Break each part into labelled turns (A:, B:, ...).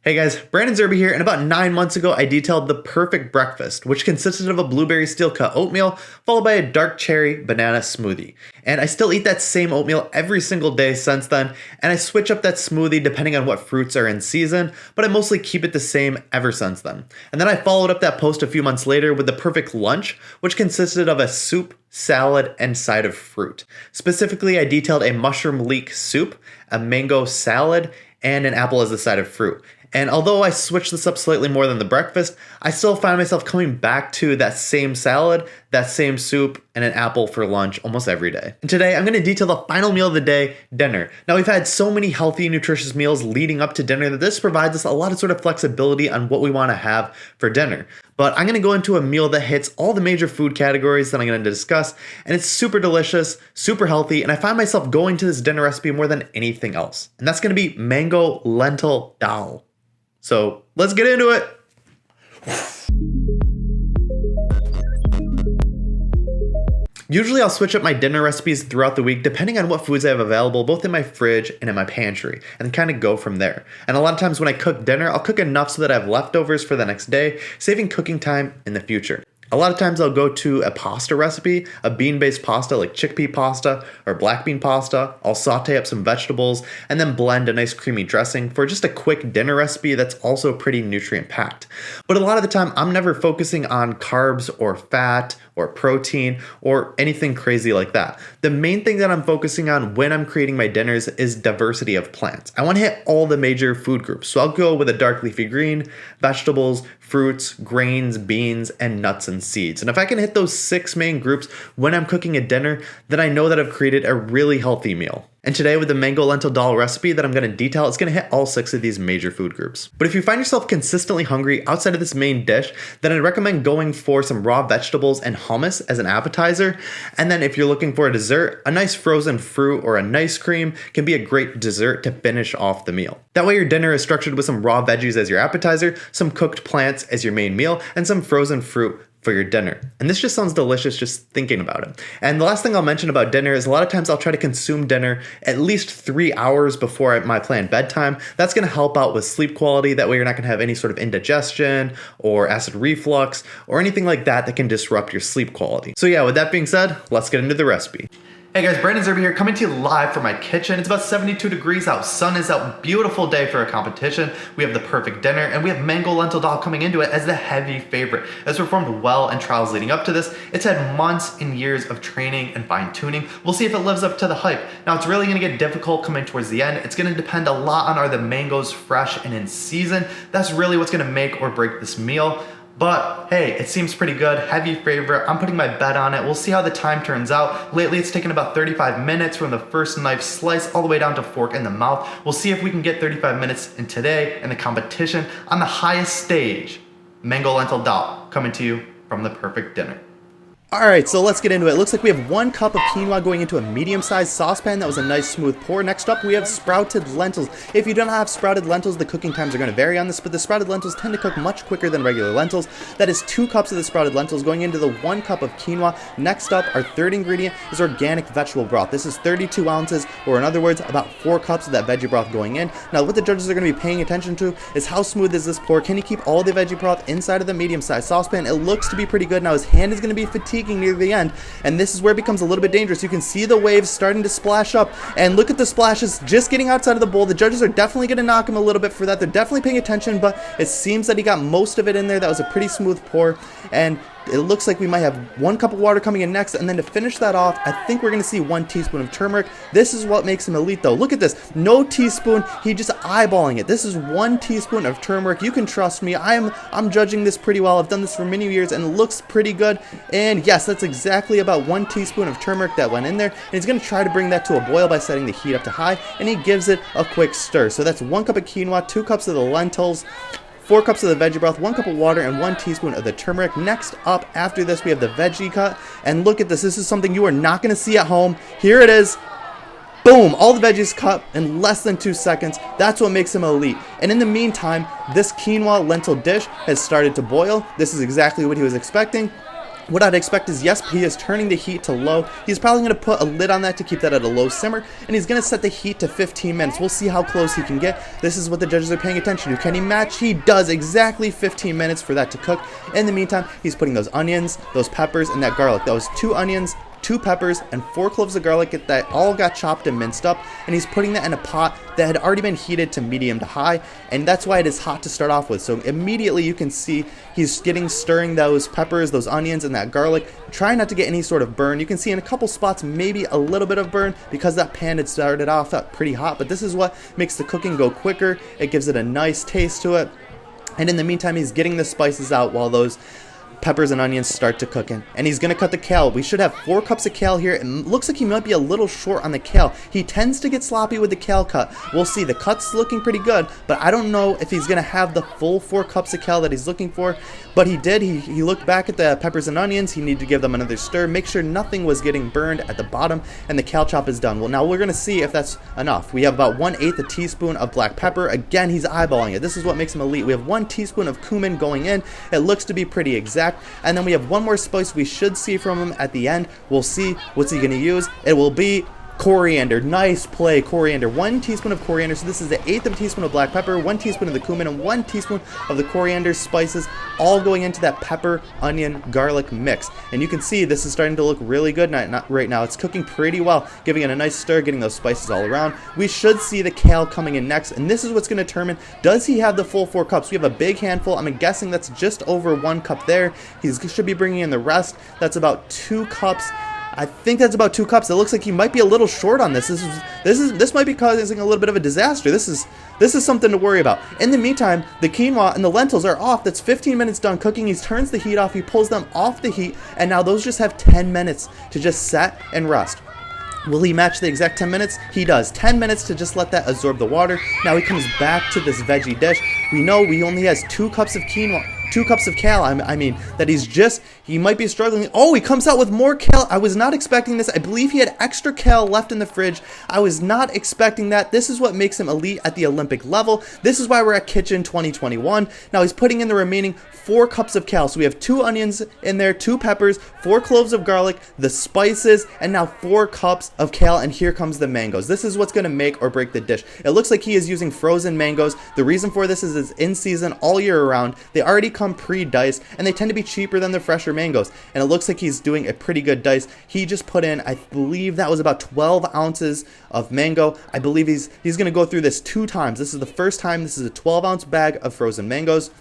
A: Hey guys, Brandon Zerby here, and about 9 months ago I detailed the perfect breakfast, which consisted of a blueberry steel cut oatmeal followed by a dark cherry banana smoothie. And I still eat that same oatmeal every single day since then, and I switch up that smoothie depending on what fruits are in season, but I mostly keep it the same ever since then. And then I followed up that post a few months later with the perfect lunch, which consisted of a soup, salad, and side of fruit. Specifically, I detailed a mushroom leek soup, a mango salad, and an apple as the side of fruit. And although I switched this up slightly more than the breakfast, I still find myself coming back to that same salad, that same soup, and an apple for lunch almost every day. And today I'm going to detail the final meal of the day, dinner. Now we've had so many healthy, nutritious meals leading up to dinner that this provides us a lot of sort of flexibility on what we want to have for dinner. But I'm going to go into a meal that hits all the major food categories that I'm going to discuss, and it's super delicious, super healthy, and I find myself going to this dinner recipe more than anything else. And that's going to be mango lentil dal. So let's get into it. Usually I'll switch up my dinner recipes throughout the week depending on what foods I have available both in my fridge and in my pantry, and kind of go from there. And a lot of times when I cook dinner, I'll cook enough so that I have leftovers for the next day, saving cooking time in the future. A lot of times I'll go to a pasta recipe, a bean-based pasta like chickpea pasta or black bean pasta. I'll saute up some vegetables and then blend a nice creamy dressing for just a quick dinner recipe that's also pretty nutrient-packed. But a lot of the time I'm never focusing on carbs or fat or protein or anything crazy like that. The main thing that I'm focusing on when I'm creating my dinners is diversity of plants. I want to hit all the major food groups. So I'll go with a dark leafy green, vegetables, fruits, grains, beans, and nuts and seeds. And if I can hit those 6 main groups when I'm cooking a dinner, then I know that I've created a really healthy meal. And today with the mango lentil dal recipe that I'm going to detail, it's going to hit all 6 of these major food groups. But if you find yourself consistently hungry outside of this main dish, then I'd recommend going for some raw vegetables and hummus as an appetizer. And then if you're looking for a dessert, a nice frozen fruit or a nice cream can be a great dessert to finish off the meal. That way your dinner is structured with some raw veggies as your appetizer, some cooked plants as your main meal, and some frozen fruit for your dinner. And this just sounds delicious just thinking about it. And the last thing I'll mention about dinner is a lot of times I'll try to consume dinner at least 3 hours before my planned bedtime. That's going to help out with sleep quality. That way you're not going to have any sort of indigestion or acid reflux or anything like that that can disrupt your sleep quality. So yeah, with that being said, let's get into the recipe. Hey guys, Brandon Zerby here, coming to you live from my kitchen. It's about 72 degrees out, sun is out, beautiful day for a competition. We have the perfect dinner, and we have mango lentil dal coming into it as the heavy favorite. It's performed well in trials leading up to this. It's had months and years of training and fine tuning. We'll see if it lives up to the hype. Now it's really gonna get difficult coming towards the end. It's gonna depend a lot on are the mangoes fresh and in season. That's really what's gonna make or break this meal. But hey, it seems pretty good, heavy favorite. I'm putting my bet on it. We'll see how the time turns out. Lately it's taken about 35 minutes from the first knife slice all the way down to fork in the mouth. We'll see if we can get 35 minutes in today in the competition on the highest stage. Mango lentil dal coming to you from the perfect dinner. Alright, so let's get into it. Looks like we have 1 cup of quinoa going into a medium-sized saucepan. That was a nice smooth pour. Next up, we have sprouted lentils. If you don't have sprouted lentils, the cooking times are going to vary on this, but the sprouted lentils tend to cook much quicker than regular lentils. That is 2 cups of the sprouted lentils going into the 1 cup of quinoa. Next up, our third ingredient is organic vegetable broth. This is 32 ounces, or in other words, about 4 cups of that veggie broth going in. Now, what the judges are going to be paying attention to is how smooth is this pour. Can you keep all the veggie broth inside of the medium-sized saucepan? It looks to be pretty good. Now, his hand is going to be fatigued near the end, and this is where it becomes a little bit dangerous. You can see the waves starting to splash up, and look at the splashes just getting outside of the bowl. The judges are definitely going to knock him a little bit for that. They're definitely paying attention, but it seems that he got most of it in there. That was a pretty smooth pour, and it looks like we might have 1 cup of water coming in next, and then to finish that off, I think we're going to see 1 teaspoon of turmeric. This is what makes him elite, though. Look at this. No teaspoon. He just eyeballing it. This is 1 teaspoon of turmeric. You can trust me. I'm judging this pretty well. I've done this for many years, and it looks pretty good. And yes, that's exactly about 1 teaspoon of turmeric that went in there. And he's going to try to bring that to a boil by setting the heat up to high, and he gives it a quick stir. So that's 1 cup of quinoa, 2 cups of the lentils, 4 cups of the veggie broth, 1 cup of water, and 1 teaspoon of the turmeric. Next up, after this, we have the veggie cut. And look at this. This is something you are not going to see at home. Here it is. Boom! All the veggies cut in less than 2 seconds. That's what makes him elite. And in the meantime, this quinoa lentil dish has started to boil. This is exactly what he was expecting.
B: What I'd expect is, yes, he is turning the heat to low. He's probably going to put a lid on that to keep that at a low simmer, and he's going to set the heat to 15 minutes. We'll see how close he can get. This is what the judges are paying attention to. Can he match? He does. Exactly 15 minutes for that to cook. In the meantime, he's putting those onions, those peppers, and that garlic. Those 2 onions, 2 peppers, and 4 cloves of garlic that all got chopped and minced up, and he's putting that in a pot that had already been heated to medium to high, and that's why it is hot to start off with. So immediately you can see he's stirring those peppers, those onions, and that garlic, trying not to get any sort of burn. You can see in a couple spots maybe a little bit of burn because that pan had started off pretty hot, but this is what makes the cooking go quicker. It gives it a nice taste to it, and in the meantime he's getting the spices out while those peppers and onions start to cooking, and he's going to cut the kale. We should have 4 cups of kale here. It looks like he might be a little short on the kale. He tends to get sloppy with the kale cut. We'll see. The cut's looking pretty good, but I don't know if he's going to have the full 4 cups of kale that he's looking for, but he did. He looked back at the peppers and onions. He needed to give them another stir, make sure nothing was getting burned at the bottom, and the kale chop is done. Well, now we're going to see if that's enough. We have about 1/8 a teaspoon of black pepper. Again, he's eyeballing it. This is what makes him elite. We have 1 teaspoon of cumin going in. It looks to be pretty exact. And then we have 1 more spice we should see from him at the end. We'll see. What's he going to use? It will be coriander. Nice play, coriander. 1 teaspoon of coriander. So this is the 1/8 of a teaspoon of black pepper, 1 teaspoon of the cumin, and 1 teaspoon of the coriander spices, all going into that pepper, onion, garlic mix. And you can see this is starting to look really good right now. It's cooking pretty well, giving it a nice stir, getting those spices all around. We should see the kale coming in next, and this is what's going to determine, does he have the full 4 cups? We have a big handful. I'm guessing that's just over 1 cup there. He should be bringing in the rest. That's about 2 cups. I think that's about 2 cups. It looks like he might be a little short on this. This might be causing a little bit of a disaster. This is something to worry about. In the meantime, the quinoa and the lentils are off. That's 15 minutes done cooking. He turns the heat off. He pulls them off the heat, and now those just have 10 minutes to just set and rest. Will he match the exact 10 minutes? He does. 10 minutes to just let that absorb the water. Now he comes back to this veggie dish. We know he only has 2 cups of quinoa. 2 cups of kale. I mean, that he might be struggling. Oh, he comes out with more kale. I was not expecting this. I believe he had extra kale left in the fridge. I was not expecting that. This is what makes him elite at the Olympic level. This is why we're at Kitchen 2021. Now he's putting in the remaining 4 cups of kale. So we have 2 onions in there, 2 peppers, 4 cloves of garlic, the spices, and now 4 cups of kale. And here comes the mangoes. This is what's going to make or break the dish. It looks like he is using frozen mangoes. The reason for this is it's in season all year around. They already come pre-diced, and they tend to be cheaper than the fresher mangoes. And it looks like he's doing a pretty good dice. He just put in, I believe that was about 12 ounces of mango. I believe he's going to go through this 2 times. This is the first time. This is a 12-ounce bag of frozen mangoes.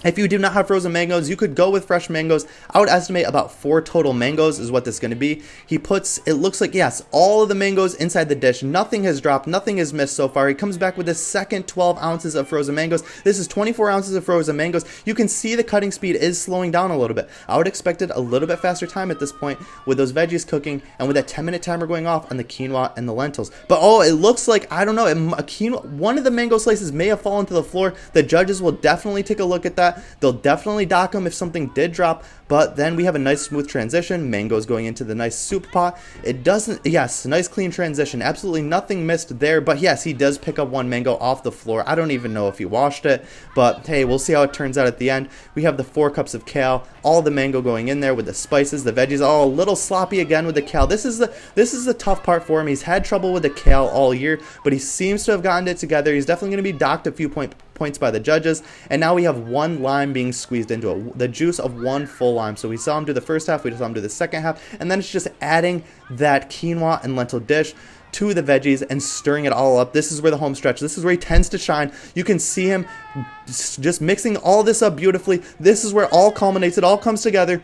B: If you do not have frozen mangoes, you could go with fresh mangoes. I would estimate about 4 total mangoes is what this is going to be. He puts, it looks like, yes, all of the mangoes inside the dish. Nothing has dropped. Nothing has missed so far. He comes back with the second 12 ounces of frozen mangoes. This is 24 ounces of frozen mangoes. You can see the cutting speed is slowing down a little bit. I would expect it a little bit faster time at this point with those veggies cooking and with that 10-minute timer going off on the quinoa and the lentils. But oh, it looks like, I don't know, one of the mango slices may have fallen to the floor. The judges will definitely take a look at that. They'll definitely dock them if something did drop, but then we have a nice smooth transition. Mangoes going into the nice soup pot. It doesn't, yes, nice clean transition. Absolutely nothing missed there, but yes, he does pick up 1 mango off the floor. I don't even know if he washed it, but hey, we'll see how it turns out at the end. We have the 4 cups of kale, all the mango going in there with the spices, the veggies, all a little sloppy again with the kale. This is the tough part for him. He's had trouble with the kale all year, but he seems to have gotten it together. He's definitely going to be docked a few points by the judges, and now we have 1 lime being squeezed into it, the juice of 1 full lime. So we saw him do the first half, we saw him do the second half, and then it's just adding that quinoa and lentil dish to the veggies and stirring it all up. This is where the home stretch, this is where he tends to shine. You can see him just mixing all this up beautifully. This is where it all culminates, it all comes together.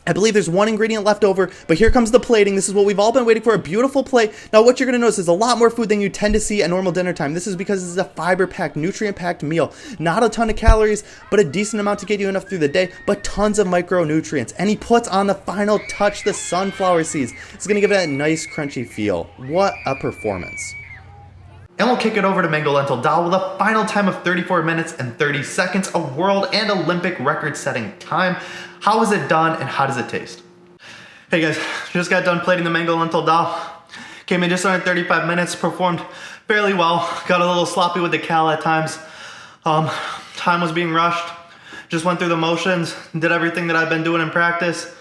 B: I believe there's 1 ingredient left over, but here comes the plating. This is what we've all been waiting for, a beautiful plate. Now what you're going to notice is a lot more food than you tend to see at normal dinner time. This is because this is a fiber-packed, nutrient-packed meal. Not a ton of calories, but a decent amount to get you enough through the day, but tons of micronutrients. And he puts on the final touch, the sunflower seeds. It's going to give it a nice crunchy feel. What a performance.
A: And we'll kick it over to Mango Lentil Dal with a final time of 34 minutes and 30 seconds, a world and Olympic record-setting time. How is it done and how does it taste? Hey guys, just got done plating the Mango Lentil Dal. Came in just under 35 minutes, performed fairly well. Got a little sloppy with the kale at times. Time was being rushed. Just went through the motions, did everything that I've been doing in practice.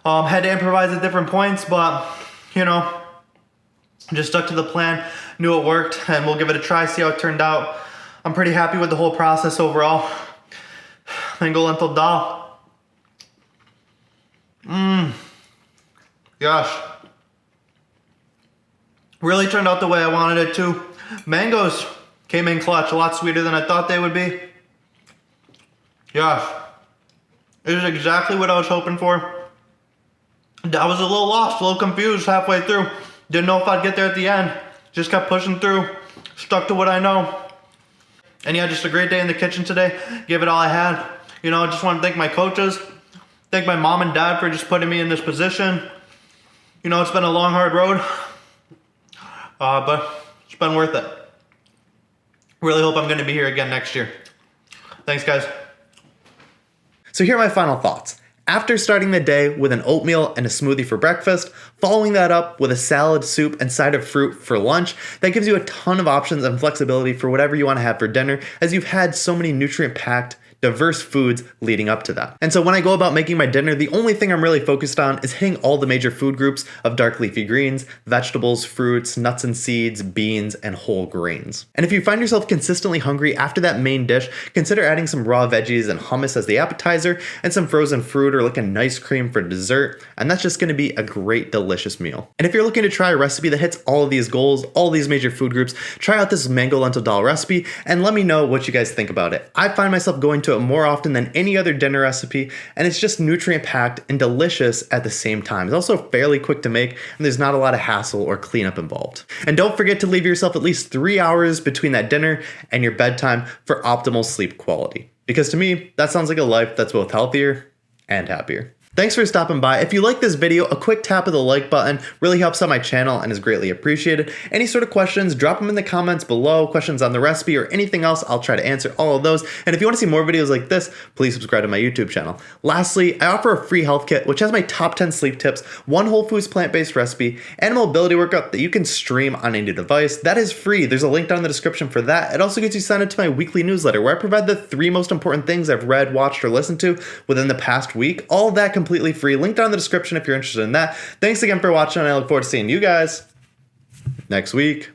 A: Had to improvise at different points, but you know, just stuck to the plan, knew it worked, and we'll give it a try, see how it turned out. I'm pretty happy with the whole process overall. Mango Lentil Dal. Gosh. Really turned out the way I wanted it to. Mangoes came in clutch, a lot sweeter than I thought they would be. Gosh. It is exactly what I was hoping for. I was a little lost, a little confused halfway through. Didn't know if I'd get there at the end. Just kept pushing through. Stuck to what I know. And yeah, just a great day in the kitchen today. Gave it all I had. You know, I just want to thank my coaches. Thank my mom and dad for just putting me in this position. You know, it's been a long, hard road. But it's been worth it. Really hope I'm going to be here again next year. Thanks, guys.
B: So here are my final thoughts. After starting the day with an oatmeal and a smoothie for breakfast, following that up with a salad, soup, and side of fruit for lunch, that gives you a ton of options and flexibility for whatever you want to have for dinner, as you've had so many nutrient-packed, diverse foods leading up to that. And so when I go about making my dinner, the only thing I'm really focused on is hitting all the major food groups of dark leafy greens, vegetables, fruits, nuts and seeds, beans, and whole grains. And if you find yourself consistently hungry after that main dish, consider adding some raw veggies and hummus as the appetizer, and some frozen fruit or like a nice cream for dessert, and that's just gonna be a great, delicious meal. And if you're looking to try a recipe that hits all of these goals, all these major food groups, try out this mango lentil dal recipe, and let me know what you guys think about it. I find myself going to it more often than any other dinner recipe, and it's just nutrient packed and delicious at the same time. It's also fairly quick to make, and there's not a lot of hassle or cleanup involved. And don't forget to leave yourself at least 3 hours between that dinner and your bedtime for optimal sleep quality. Because to me, that sounds like a life that's both healthier and happier. Thanks for stopping by. If you like this video, a quick tap of the like button really helps out my channel and is greatly appreciated. Any sort of questions, drop them in the comments below. Questions on the recipe or anything else, I'll try to answer all of those. And if you want to see more videos like this, please subscribe to my YouTube channel. Lastly, I offer a free health kit, which has my top 10 sleep tips, one whole foods plant-based recipe, and a mobility workout that you can stream on any device. That is free. There's a link down in the description for that. It also gets you signed up to my weekly newsletter, where I provide the 3 most important things I've read, watched, or listened to within the past week. All that completely free. Link down in the description if you're interested in that. Thanks again for watching, and I look forward to seeing you guys next week.